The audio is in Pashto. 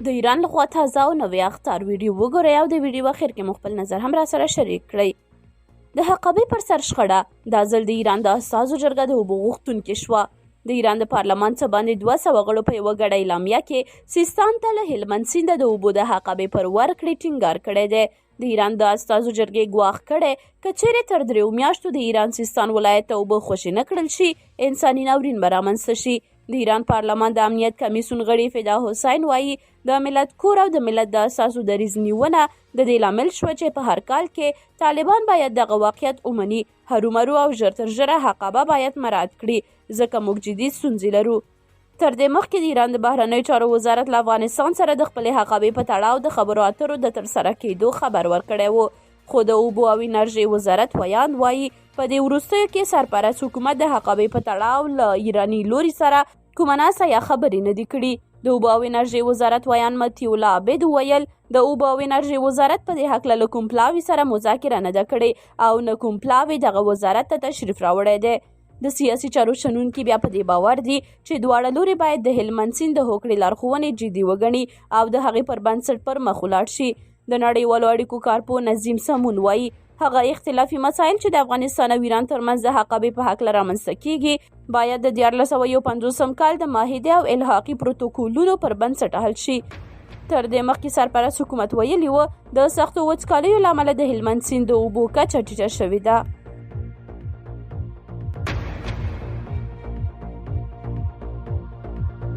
د ایران لخوا تازه او نوې اخطار ویډیو وګورئ او د ویډیو اخر کې مو خپل نظر هم را سره شریک کړئ. د حقابې پر سر شخړه دا ځل د ایران د استازو جرګه د اوبو غوښتونکې شوه. د ایران د پارلمان څخه باندې 200 غړو په یوه ګډه اعلامیه کې سیستان ته له هلمند سیند د اوبو د حقابې پر ورکړې ټینګار کړی دی. د ایران د استازو جرګې ګواښ کړی که چیرې تر 3 میاشتو د ایران سیستان ولایت ته اوبه خوشې نه کړل شي انساني ناورین به رامنځته شي. د ایران پارلمان د امنیت کمیسیون غړي فدا حسین وایي د ملت کور او د ملت د اساسو دریځ نیونه د دې لامل شوه چې په هر کال کې طالبان باید دغه واقعیت ومني. هرومرو او ژر تر ژره حقابه باید مراعات کړي ځکه موږ جدي ستونزې لرو. تر دې مخکې د ایران د بهرنیو چارو وزارت له افغانستان سره د خپلې حقابې په تړاو د خبرو اترو د ترسره کېدو خبر ورکړی و، خو د اوبو او انرژۍ وزارت ویان وایي په دې وروستیو کې سرپرست حکومت د حقابې په تړاو له ایراني لوري سره کومه ناسه یا خبرې نه دي کړي. د اوبو او انرژۍ وزارت ویان مطیع الله عابد وویل د اوبو او انرژۍ وزارت په دې هکله له کوم پلاوي سره مذاکره نه ده کړې او نه کوم پلاوي دغه وزارت ته تشریف راوړی دی. د سیاسي چارو شنونکي بیا په دې باور دي چې دواړه لوري باید د هلمند سیند د هوکړې لارښوونې جدي وګڼي او د هغې پر بنسټ پر مخ ولاړ شي. د نړیوالو اړیکو کارپوه نظیم سمون وایي هغه اختلافي مسایل چې د افغانستان او ایران ترمنځ د حقابې په هکله رامنځته کیږي باید د 1451 کال د معاهدې او الحاقي پروتوکولونو پر بنسټ حل شي. تر دې مخکې سرپرست حکومت ویلي و د سختو وچکالیو له امله د هلمند سیند د اوبو کچه ټیټه شوې ده.